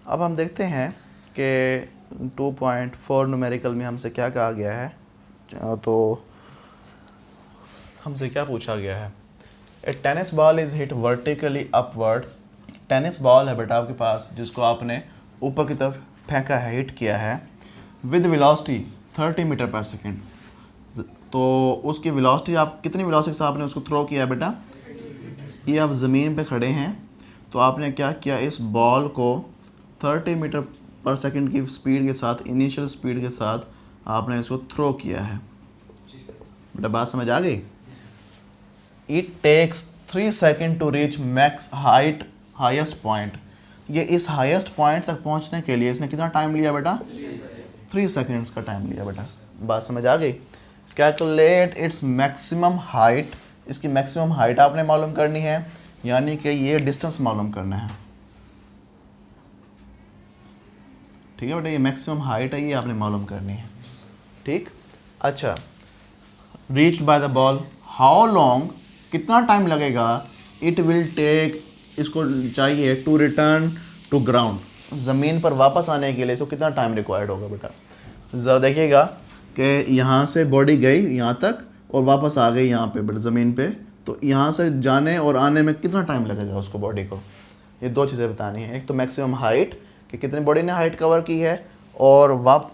अब हम देखते हैं कि 2.4 न्यूमेरिकल में हमसे क्या कहा गया है। तो हमसे क्या पूछा गया है, a tennis ball is hit vertically upward. Tennis ball है बेटा आपके पास जिसको आपने ऊपर की तरफ फेंका है, हिट किया है विद वेलोसिटी 30 मीटर पर सेकेंड। तो उसकी वेलोसिटी, आप कितनी वेलोसिटी से आपने उसको थ्रो किया है बेटा? ये आप ज़मीन पे खड़े हैं तो आपने क्या किया, इस बॉल को 30 मीटर पर सेकेंड की स्पीड के साथ, इनिशियल स्पीड के साथ आपने इसको थ्रो किया है। बेटा बात समझ आ गई? It takes 3 second to reach max highest point. ये इस हाईएस्ट पॉइंट तक पहुंचने के लिए इसने कितना टाइम लिया बेटा? 3 सेकेंड्स का टाइम लिया बेटा। बात समझ आ गई? Calculate its maximum height. इसकी मैक्सिमम हाइट आपने मालूम करनी है, यानी कि ये डिस्टेंस मालूम करना है। ठीक है बेटा, ये मैक्सिमम हाइट है, ये आपने मालूम करनी है। ठीक, अच्छा, reached by the ball, how long, कितना टाइम लगेगा, इट विल टेक, इसको चाहिए टू रिटर्न टू ग्राउंड, ज़मीन पर वापस आने के लिए इसको कितना टाइम रिक्वायर्ड होगा बेटा? ज़रा देखिएगा कि यहाँ से बॉडी गई यहाँ तक और वापस आ गई यहाँ पे बेटा ज़मीन पे, तो यहाँ से जाने और आने में कितना टाइम लगेगा उसको, बॉडी को? ये दो चीज़ें बतानी है, एक तो मैक्सिमम हाइट कि कितनी बॉडी ने हाइट कवर की है, और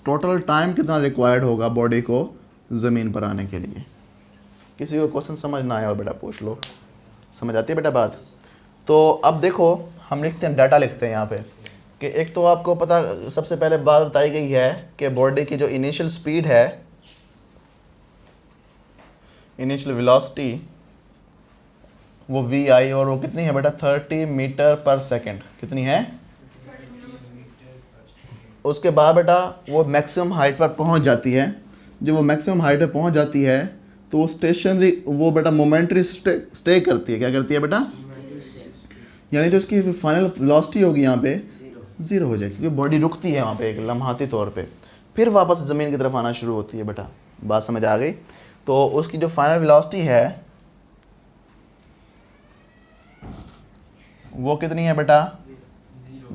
टोटल टाइम कितना रिक्वायर्ड होगा बॉडी को ज़मीन पर आने के लिए। किसी को क्वेश्चन समझ ना आया हो बेटा पूछ लो। समझ आती है बेटा बात? तो अब देखो हम लिखते हैं, डाटा लिखते हैं यहाँ पे कि एक तो आपको पता, सबसे पहले बात बताई गई है कि बॉडी की जो इनिशियल स्पीड है, इनिशियल वेलोसिटी, वो वी आई, और वो कितनी है बेटा? 30 मीटर पर सेकेंड। कितनी है? उसके बाद बेटा वो मैक्सिमम हाइट पर पहुंच जाती है। जब वो मैक्सिमम हाइट पर पहुंच जाती है तो वो स्टेशनरी, वो बेटा मोमेंट्री स्टे करती है। क्या करती है बेटा? यानी जो उसकी फाइनल वेलोसिटी होगी यहाँ पे 0 हो जाएगी, क्योंकि बॉडी रुकती है वहाँ पे एक लम्हाती तौर पे, फिर वापस ज़मीन की तरफ आना शुरू होती है बेटा। बात समझ आ गई? तो उसकी जो फाइनल वेलोसिटी है वो कितनी है बेटा?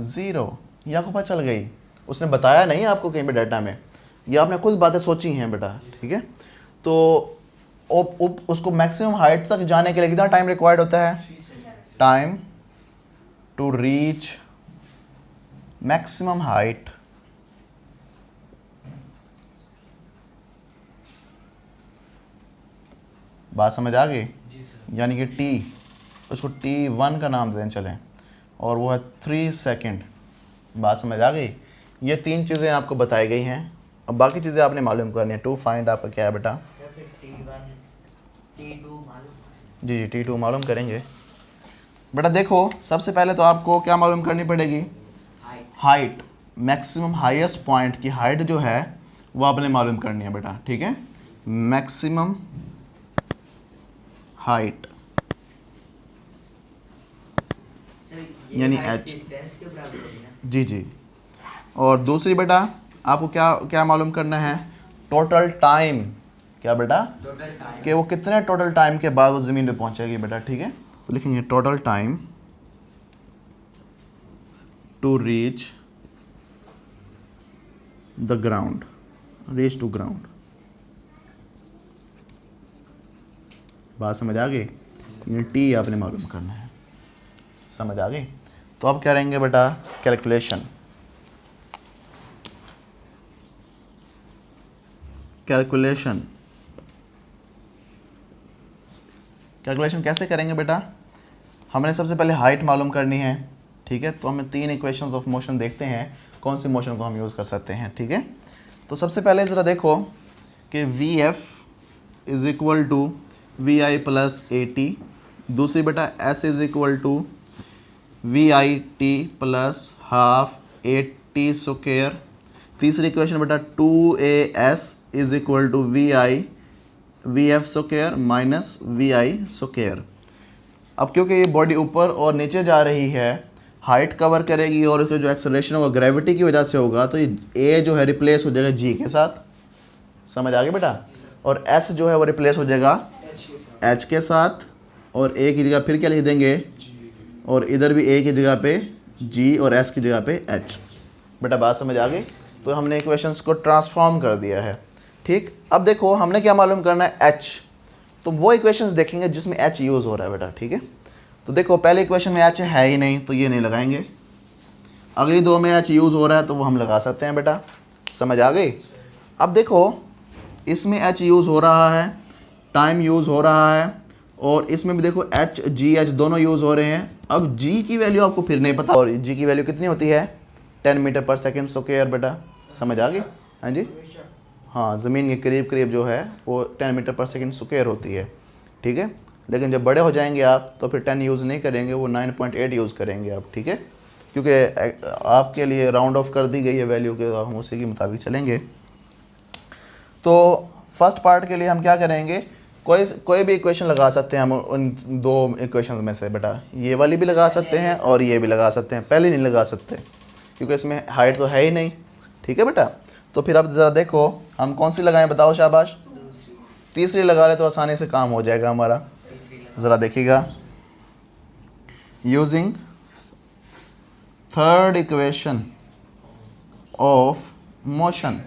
0। ये आपको पता चल गई, उसने बताया नहीं आपको कहीं पे डाटा में, ये आपने खुद बातें सोची हैं बेटा। ठीक है, तो उसको मैक्सिमम हाइट तक जाने के लिए कितना टाइम रिक्वायर्ड होता है? Time to reach maximum height बात समझ आ गई? यानी कि टी, उसको T1 का नाम दें चलें, और वो है 3 सेकेंड। बात समझ आ गई? ये 3 चीज़ें आपको बताई गई हैं, अब बाकी चीज़ें आपने मालूम करनी है। टू फाइंड आपका क्या है बेटा? जी T2 मालूम करेंगे बेटा। देखो सबसे पहले तो आपको क्या मालूम करनी पड़ेगी? हाइट, मैक्सिमम हाईएस्ट पॉइंट की हाइट जो है वो आपने मालूम करनी है बेटा। ठीक है, मैक्सिमम हाइट यानी h। जी। और दूसरी बेटा आपको क्या क्या मालूम करना है? Total time. क्या बेटा? कि वो कितने टोटल टाइम के बाद वो ज़मीन पे पहुंचेगी बेटा। ठीक है, तो लिखेंगे total time to reach the ground, reach to ground. बात समझ आ गई? ये टी आपने मालूम करना है। समझ आ गई? तो अब क्या रहेंगे बेटा? कैलकुलेशन। कैलकुलेशन कैसे करेंगे बेटा? हमने सबसे पहले हाइट मालूम करनी है। ठीक है, तो हमें 3 इक्वेशंस ऑफ मोशन देखते हैं कौन सी मोशन को हम यूज़ कर सकते हैं। ठीक है, तो सबसे पहले ज़रा देखो कि V F is equal to V I plus A T. दूसरी बेटा S is equal to V I T plus half A T square. तीसरी इक्वेशन बेटा 2as is equal to V F square minus V I square. अब क्योंकि ये body ऊपर और नीचे जा रही है, हाइट कवर करेगी और इसका जो एक्सेलरेशन होगा ग्रेविटी की वजह से होगा, तो ये a जो है रिप्लेस हो जाएगा g के साथ। समझ आ गया बेटा? और s जो है वो रिप्लेस हो जाएगा h के साथ, और a की जगह फिर क्या लिख देंगे, और इधर भी a की जगह पे जी और एस की जगह पे एच। बेटा बात समझ आ गई? तो हमने इक्वेशंस को ट्रांसफॉर्म कर दिया है। ठीक, अब देखो हमने क्या मालूम करना है, एच। तो वो इक्वेशंस देखेंगे जिसमें एच यूज़ हो रहा है बेटा। ठीक है, तो देखो पहले इक्वेशन में एच है ही नहीं तो ये नहीं लगाएंगे, अगली दो में एच यूज़ हो रहा है तो वो हम लगा सकते हैं बेटा। समझ आ गई? अब देखो इसमें एच यूज़ हो रहा है, टाइम यूज़ हो रहा है, और इसमें भी देखो एच जी एच दोनों यूज़ हो रहे हैं। अब जी की वैल्यू आपको फिर नहीं पता, और जी की वैल्यू कितनी होती है, 10 मीटर पर सेकेंड स्क्वायर बेटा। समझ आ गई? हाँ जी, हाँ, ज़मीन के करीब करीब जो है वो 10 मीटर पर सेकेंड स्क्वायर होती है। ठीक है, लेकिन जब बड़े हो जाएंगे आप तो फिर 10 यूज़ नहीं करेंगे, वो 9.8 यूज़ करेंगे आप। ठीक है, क्योंकि आपके लिए राउंड ऑफ कर दी गई है वैल्यू के, हम उसी के मुताबिक चलेंगे। तो फर्स्ट पार्ट के लिए हम क्या करेंगे, कोई भी इक्वेशन लगा सकते हैं हम उन दो इक्वेशन में से बेटा। ये वाली भी लगा सकते हैं और ये भी लगा सकते हैं, पहले नहीं लगा सकते क्योंकि इसमें हाइट तो है ही नहीं। ठीक है बेटा, तो फिर अब ज़रा देखो हम कौन सी लगाएं, बताओ शाबाश। तीसरी लगा ले तो आसानी से काम हो जाएगा हमारा। ज़रा देखिएगा, using third equation of motion.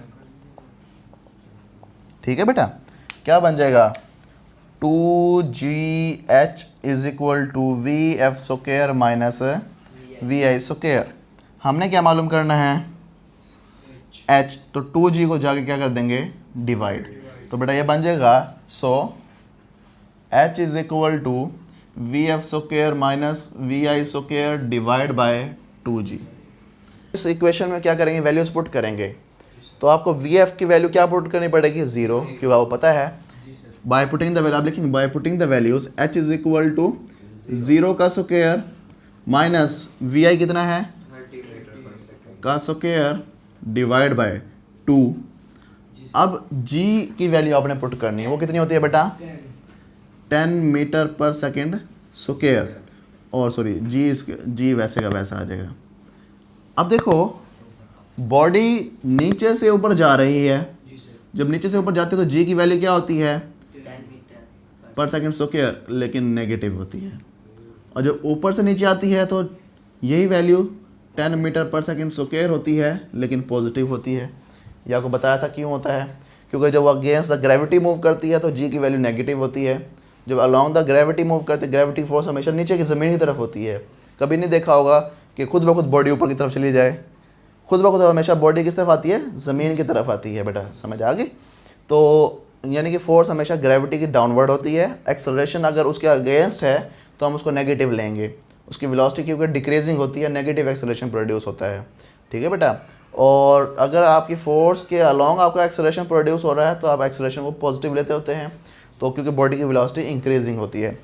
ठीक है बेटा, क्या बन जाएगा, 2gh is equal to V F square minus V I square. हमने क्या मालूम करना है, h, तो 2g को जाके क्या कर देंगे, डिवाइड। तो बेटा ये बन जाएगा, so h is equal to V F square minus V I square divide by 2g। इस इक्वेशन में क्या करेंगे, वैल्यूज पुट करेंगे। तो आपको वी एफ की वैल्यू क्या पुट करनी पड़ेगी, 0, क्योंकि आपको पता है बाय पुटिंग द वैल्यू, आप लिखेंगे by putting the values h is equal to 0 का स्क्वायर माइनस वी आई कितना है का स्क्वायर डिवाइड बाय 2। अब g की वैल्यू आपने पुट करनी है, वो कितनी होती है बेटा, 10 मीटर पर सेकेंड स्क्वायर, और सॉरी जी वैसे का वैसा आ जाएगा। अब देखो बॉडी नीचे से ऊपर जा रही है, जब नीचे से ऊपर जाती है तो जी की वैल्यू क्या होती है, पर सेकेंड स्क्वायर, लेकिन नेगेटिव होती है। और जब ऊपर से नीचे आती है तो यही वैल्यू 10 मीटर पर सेकेंड स्क्वायर होती है, लेकिन पॉजिटिव होती है। यह आपको बताया था क्यों होता है, क्योंकि जब वो अगेंस्ट द ग्रेविटी मूव करती है तो जी की वैल्यू नेगेटिव होती है। जब अलॉन्ग द ग्रेविटी मूव करती है, ग्रेविटी फोर्स हमेशा नीचे की ज़मीन की तरफ होती है। कभी नहीं देखा होगा कि खुद ब खुद बॉडी ऊपर की तरफ चली जाए, खुद ब खुद हमेशा बॉडी किस तरफ आती है, ज़मीन की तरफ आती है बेटा। समझ आ गई? तो यानी कि फोर्स हमेशा ग्रेविटी की डाउनवर्ड होती है, एक्सेलरेशन अगर उसके अगेंस्ट है तो हम उसको नेगेटिव लेंगे। उसकी वेलोसिटी क्योंकि डिक्रीजिंग होती है, नेगेटिव एक्सेलरेशन प्रोड्यूस होता है। ठीक है बेटा, और अगर आपकी फोर्स के अलॉन्ग आपका एक्सेलरेशन प्रोड्यूस हो रहा है तो आप एक्सेलरेशन को पॉजिटिव लेते होते हैं, तो क्योंकि बॉडी की वेलोसिटी इंक्रीजिंग होती है।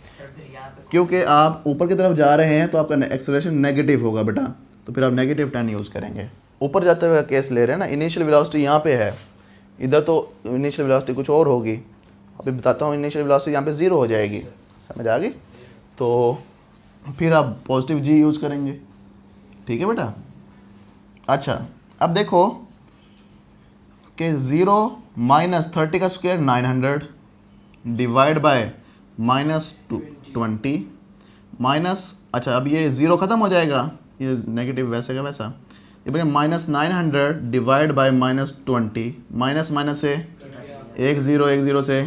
क्योंकि आप ऊपर की तरफ जा रहे हैं तो आपका एक्सेलरेशन नेगेटिव होगा बेटा, तो फिर आप नेगेटिव 10 यूज़ करेंगे। ऊपर जाते हुए केस ले रहे हैं ना, इनिशियल वेलोसिटी यहाँ पे है, इधर तो इनिशियल वेलोसिटी कुछ और होगी। अभी बताता हूँ, इनिशियल वेलोसिटी यहाँ पे 0 हो जाएगी। समझ आ गई? तो फिर आप पॉजिटिव जी यूज़ करेंगे। ठीक है बेटा, अच्छा अब देखो कि 0 माइनस 30 का square 900 divide by minus 20 minus, अच्छा अब ये 0 ख़त्म हो जाएगा, ये नेगेटिव वैसे का वैसा, ये बने minus 900 divide by minus 20, minus minus से 1 0 से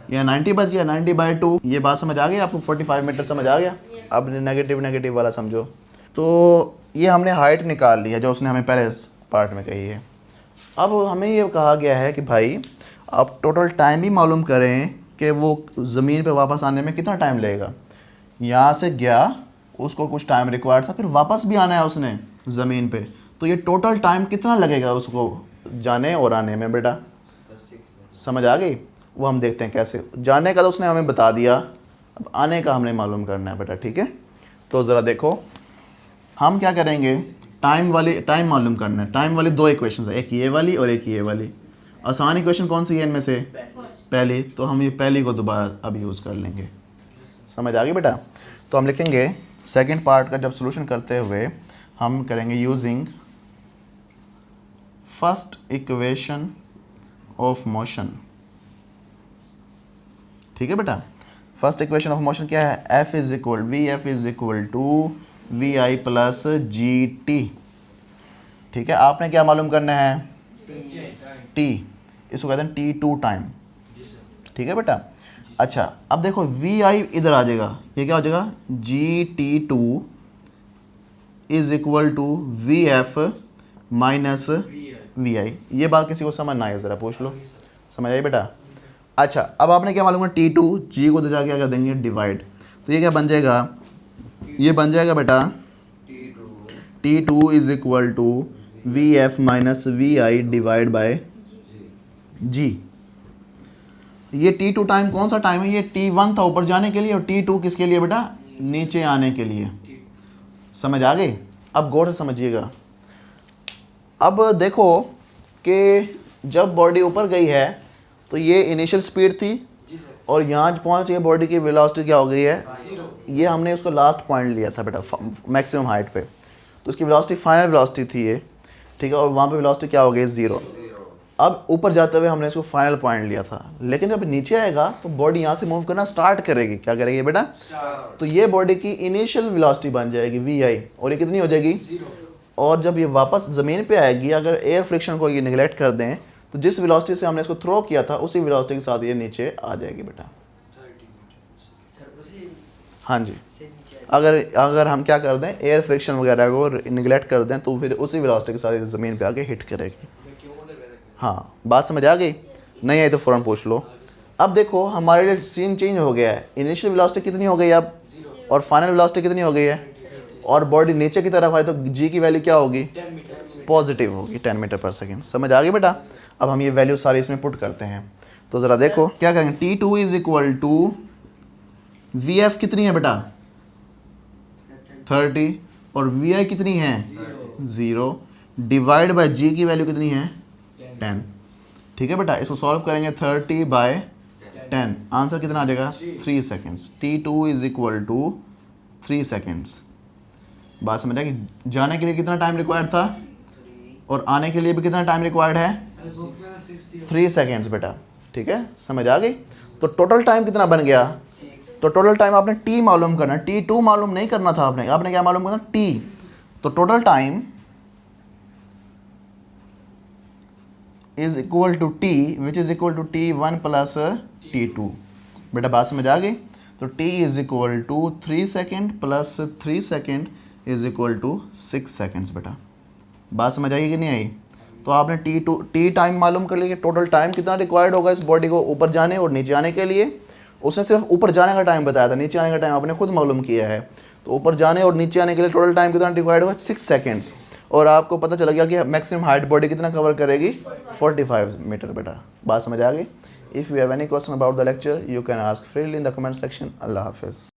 यह 90 बच गया, 90 बाय 2। ये बात समझ आ गई आपको, 45 मीटर समझ आ गया। अब नेगेटिव नेगेटिव वाला समझो। तो ये हमने हाइट निकाल ली है जो उसने हमें पहले पार्ट में कही है। अब हमें ये कहा गया है कि भाई आप टोटल टाइम भी मालूम करें कि वो ज़मीन पे वापस आने में कितना टाइम लगेगा। यहाँ से गया, उसको कुछ टाइम रिक्वायर्ड था, फिर वापस भी आना है उसने ज़मीन पे, तो ये टोटल टाइम कितना लगेगा उसको जाने और आने में बेटा। समझ आ गई? वो हम देखते हैं कैसे। जाने का तो उसने हमें बता दिया, अब आने का हमने मालूम करना है बेटा। ठीक है, तो ज़रा देखो हम क्या करेंगे, टाइम मालूम करना है। टाइम वाली दो इक्वेशन है, एक ये वाली और एक ये वाली। आसान इक्वेशन कौन सी है इनमें से, पहली, तो हम ये पहली को दोबारा अब यूज़ कर लेंगे। समझ आ गई बेटा? तो हम लिखेंगे सेकेंड पार्ट का जब सोल्यूशन करते हुए हम करेंगे using first equation of motion. ठीक है बेटा, फर्स्ट इक्वेशन ऑफ मोशन क्या है, F is equal V F is equal to V I plus G T. ठीक है, आपने क्या मालूम करना है? टी, इसको कहते हैं T2 टाइम। ठीक है बेटा। अच्छा, अब देखो वी आई इधर आ जाएगा, ये क्या हो जाएगा? GT2 is equal to V F minus V I. ये बात किसी को समझ ना आए ज़रा पूछ लो, समझ आई बेटा? अच्छा, अब आपने क्या मालूम है? T2 G को तो जाके क्या कर देंगे? डिवाइड। तो ये क्या बन जाएगा? ये बन जाएगा बेटा T2 is equal to V F minus V I divide by G. ये T2 टाइम कौन सा टाइम है? ये T1 था ऊपर जाने के लिए, और T2 किसके लिए बेटा? नीचे आने के लिए। समझ आ गई? अब गौर से समझिएगा। अब देखो कि जब बॉडी ऊपर गई है तो ये इनिशियल स्पीड थी, और यहाँ पहुँच गई बॉडी की वेलोसिटी क्या हो गई है? ये हमने उसको लास्ट पॉइंट लिया था बेटा मैक्सिमम हाइट पे, तो उसकी वेलोसिटी फाइनल वेलोसिटी थी ये। ठीक है, और वहाँ पे वेलोसिटी क्या हो गई? 0। अब ऊपर जाते हुए हमने इसको फाइनल पॉइंट लिया था, लेकिन जब नीचे आएगा तो बॉडी यहाँ से मूव करना स्टार्ट करेगी। क्या करेगी बेटा? तो ये बॉडी की इनिशियल वेलोसिटी बन जाएगी वी आई, और ये कितनी हो जाएगी? 0। और जब ये वापस ज़मीन पे आएगी, अगर एयर फ्रिक्शन को ये निगलेक्ट कर दें, तो जिस वेलोसिटी से हमने इसको थ्रो किया था उसी वेलोसिटी के साथ ये नीचे आ जाएगी बेटा। हाँ जी, अगर हम क्या कर दें, एयर फ्रिक्शन वगैरह को निगलेक्ट कर दें, तो फिर उसी वेलोसिटी के साथ ये ज़मीन पे आके हिट करेगी। हाँ, बात समझ आ गई? नहीं आई तो फ़ौरन पूछ लो। अब देखो हमारे लिए सीन चेंज हो गया है। इनिशियल वेलोसिटी कितनी हो गई अब, और फाइनल वेलोसिटी कितनी हो गई है, और बॉडी नीचे की तरफ आई तो जी की वैल्यू क्या होगी? पॉजिटिव होगी, 10 मीटर पर सेकेंड। समझ आ गई बेटा? अब हम ये वैल्यू सारी इसमें पुट करते हैं, तो ज़रा देखो क्या करेंगे। T2 is equal to V F कितनी है बेटा? 30, और वी आई कितनी है? 0, डिवाइड बाय जी की वैल्यू कितनी है? 10। ठीक है बेटा, इसको सॉल्व करेंगे 30 बाय 10, आंसर कितना आ जाएगा? 3 seconds. T2 is equal to 3 seconds. बात समझ आएगी? जाने के लिए कितना टाइम रिक्वायर्ड था, और आने के लिए भी कितना टाइम रिक्वायर्ड है? 3 सेकेंड्स बेटा। ठीक है, समझ आ गई? तो टोटल टाइम कितना बन गया? तो टोटल टाइम आपने T मालूम करना, T2 मालूम नहीं करना था आपने क्या मालूम करना? T। तो total time is equal to T which is equal to T1 plus T2। बेटा बात समझ आ गई? तो T is equal to 3 second plus 3 second is equal to 6 seconds बेटा। बात समझ आई कि नहीं आई? तो आपने T टाइम मालूम कर लिया कि टोटल टाइम कितना रिक्वायर्ड होगा इस बॉडी को ऊपर जाने और नीचे आने के लिए। उसने सिर्फ ऊपर जाने का टाइम बताया था, नीचे आने का टाइम आपने खुद मालूम किया है। तो ऊपर जाने और नीचे आने के लिए टोटल टाइम कितना रिक्वायर्ड होगा? 6 सेकेंड्स। और आपको पता चल गया कि मैक्सिमम हाइट बॉडी कितना कवर करेगी? 45 मीटर बेटा। बात समझ आ गई? If you have any question about the lecture you can ask freely in the comment section. अल्लाह हाफिज़।